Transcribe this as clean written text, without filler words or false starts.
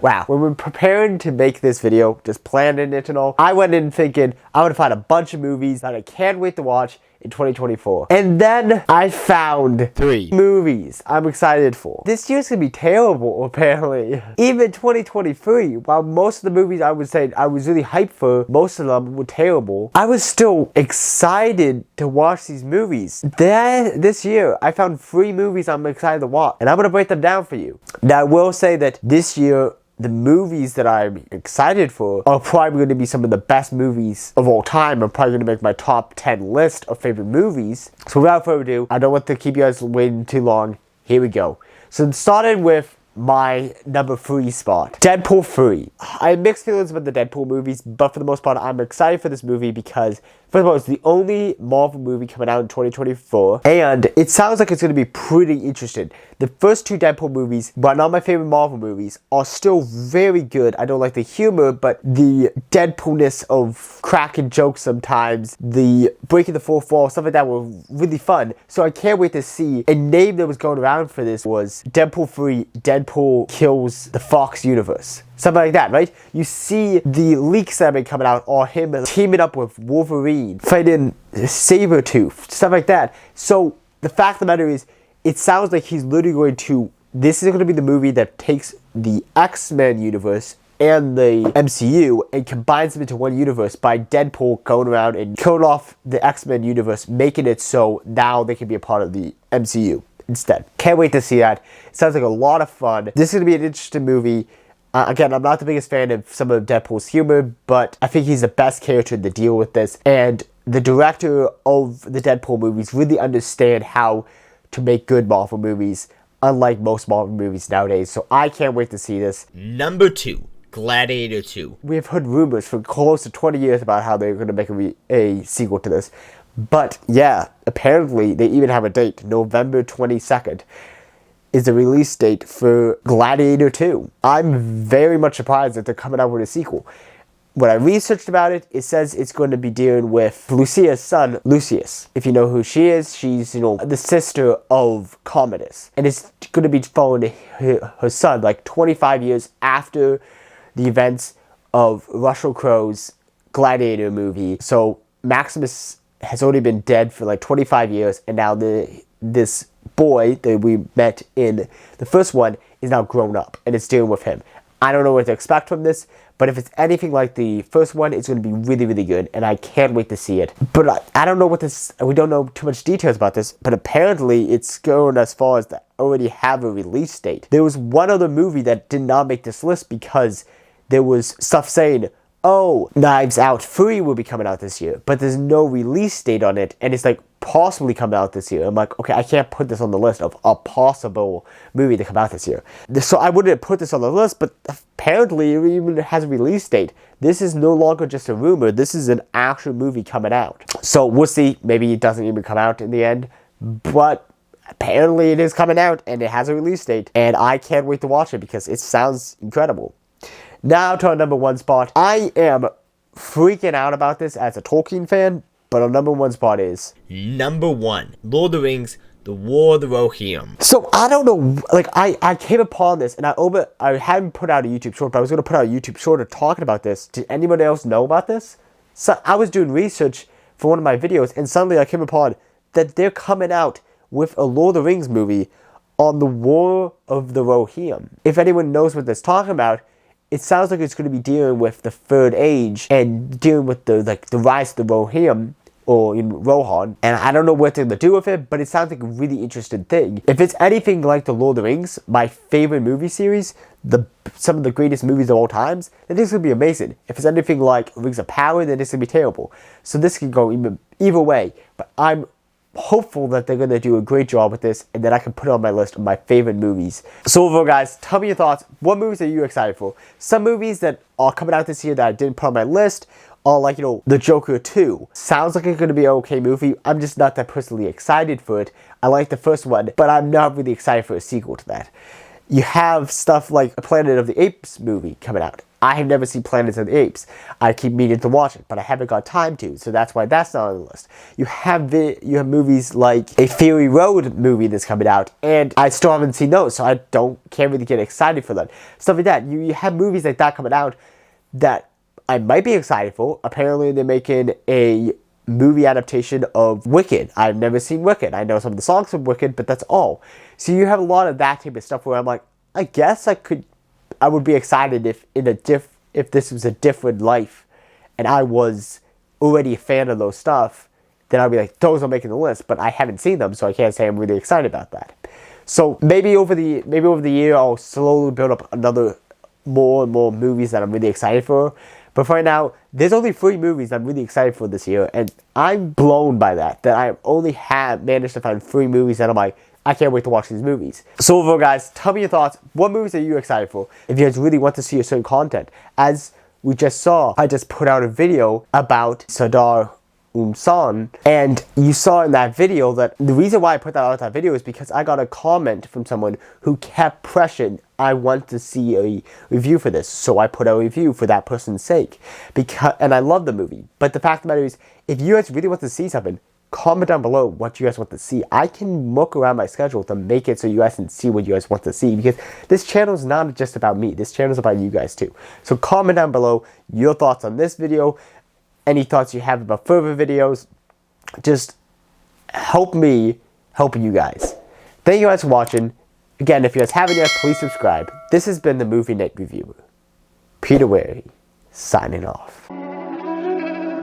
Wow, when we're preparing to make this video, just planning it and all, I went in thinking I would find a bunch of movies that I can't wait to watch in 2024. And then I found 3 movies I'm excited for. This year's gonna be terrible, apparently. Even 2023, while most of the movies I would say I was really hyped for, most of them were terrible, I was still excited to watch these movies. This year, I found 3 movies I'm excited to watch, and I'm gonna break them down for you. Now, I will say that this year, the movies that I'm excited for are probably going to be some of the best movies of all time. I'm probably going to make my top 10 list of favorite movies. So without further ado, I don't want to keep you guys waiting too long. Here we go. So starting with my number 3 spot, Deadpool 3. I have mixed feelings about the Deadpool movies, but for the most part, I'm excited for this movie because, first of all, it's the only Marvel movie coming out in 2024, and it sounds like it's going to be pretty interesting. The first 2 Deadpool movies, but not my favorite Marvel movies, are still very good. I don't like the humor, but the Deadpoolness of cracking jokes sometimes, the breaking the fourth wall, stuff like that were really fun. So I can't wait to see. A name that was going around for this was Deadpool 3, Deadpool Kills the Fox Universe. Something like that, right? You see the leaks that have been coming out are him teaming up with Wolverine, fighting Sabretooth, stuff like that. So the fact of the matter is, it sounds like he's literally going to, this is going to be the movie that takes the X-Men universe and the MCU and combines them into one universe by Deadpool going around and killing off the X-Men universe, making it so now they can be a part of the MCU instead. Can't wait to see that. It sounds like a lot of fun. This is going to be an interesting movie. Again, I'm not the biggest fan of some of Deadpool's humor, but I think he's the best character to deal with this. And the director of the Deadpool movies really understand how to make good Marvel movies, unlike most Marvel movies nowadays. So I can't wait to see this. Number 2, Gladiator 2. We've heard rumors for close to 20 years about how they're going to make a sequel to this. But yeah, apparently they even have a date. November 22nd is the release date for Gladiator 2. I'm very much surprised that they're coming out with a sequel. When I researched about it, it says it's going to be dealing with Lucia's son, Lucius. If you know who she is, she's, the sister of Commodus. And it's going to be following her son, like 25 years after the events of Russell Crowe's Gladiator movie. So Maximus has already been dead for like 25 years, and now this boy that we met in the first one is now grown up, and it's dealing with him. I don't know what to expect from this, but if it's anything like the first one, it's going to be really, really good, and I can't wait to see it. But I don't know what this, we don't know too much details about this, but apparently it's going as far as to already have a release date. There was one other movie that did not make this list because there was stuff saying, oh, Knives Out 3 will be coming out this year, but there's no release date on it, and it's like possibly coming out this year. I'm like, okay, I can't put this on the list of a possible movie to come out this year. So I wouldn't put this on the list, but apparently it even has a release date. This is no longer just a rumor. This is an actual movie coming out. So we'll see. Maybe it doesn't even come out in the end, but apparently it is coming out, and it has a release date, and I can't wait to watch it because it sounds incredible. Now to our number 1 spot. I am freaking out about this as a Tolkien fan, but our number 1 spot is Number 1, Lord of the Rings, The War of the Rohirrim. So I don't know, like I came upon this, and I hadn't put out a YouTube short, but I was going to put out a YouTube short talking about this. Did anyone else know about this? So I was doing research for one of my videos, and suddenly I came upon that they're coming out with a Lord of the Rings movie on the War of the Rohirrim. If anyone knows what that's talking about, it sounds like it's going to be dealing with the Third Age and dealing with the rise of the Rohirrim, or in Rohan, and I don't know what they're going to do with it, but it sounds like a really interesting thing. If it's anything like The Lord of the Rings, my favorite movie series, some of the greatest movies of all times, then this is going to be amazing. If it's anything like Rings of Power, then this is going to be terrible. So this can go either way, but I'm hopeful that they're going to do a great job with this, and then I can put it on my list of my favorite movies. So overall, guys, tell me your thoughts. What movies are you excited for? Some movies that are coming out this year that I didn't put on my list are like, The Joker 2. Sounds like it's going to be an okay movie. I'm just not that personally excited for it. I like the first one, but I'm not really excited for a sequel to that. you have stuff like a Planet of the Apes movie coming out. I have never seen Planet of the Apes. I keep meaning to watch it, but I haven't got time to, so that's why that's not on the list. You have movies like a Fury Road movie that's coming out, and I still haven't seen those, so I can't really get excited for that. Stuff like that. You have movies like that coming out that I might be excited for. Apparently, they're making a movie adaptation of Wicked. I've never seen Wicked. I know some of the songs from Wicked, but that's all. So you have a lot of that type of stuff where I'm like, I guess I would be excited if this was a different life and I was already a fan of those stuff, then I'd be like, those are making the list, but I haven't seen them, so I can't say I'm really excited about that. So maybe over the year I'll slowly build up more and more movies that I'm really excited for. But for right now, there's only 3 movies I'm really excited for this year, and I'm blown by that I only have managed to find 3 movies that I'm like, I can't wait to watch these movies. So overall, guys, tell me your thoughts. What movies are you excited for? If you guys really want to see a certain content. As we just saw, I just put out a video about Sardar Umsan, and you saw in that video that the reason why I put that video is because I got a comment from someone who kept pressuring, I want to see a review for this, so I put out a review for that person's sake. And I love the movie, but the fact of the matter is, if you guys really want to see something, comment down below what you guys want to see. I can look around my schedule to make it so you guys can see what you guys want to see, because this channel is not just about me. This channel is about you guys too. So comment down below your thoughts on this video, any thoughts you have about further videos. Just help me help you guys. Thank you guys for watching. Again, if you guys haven't yet, please subscribe. This has been the Movie Night Reviewer. Peter Wary, signing off.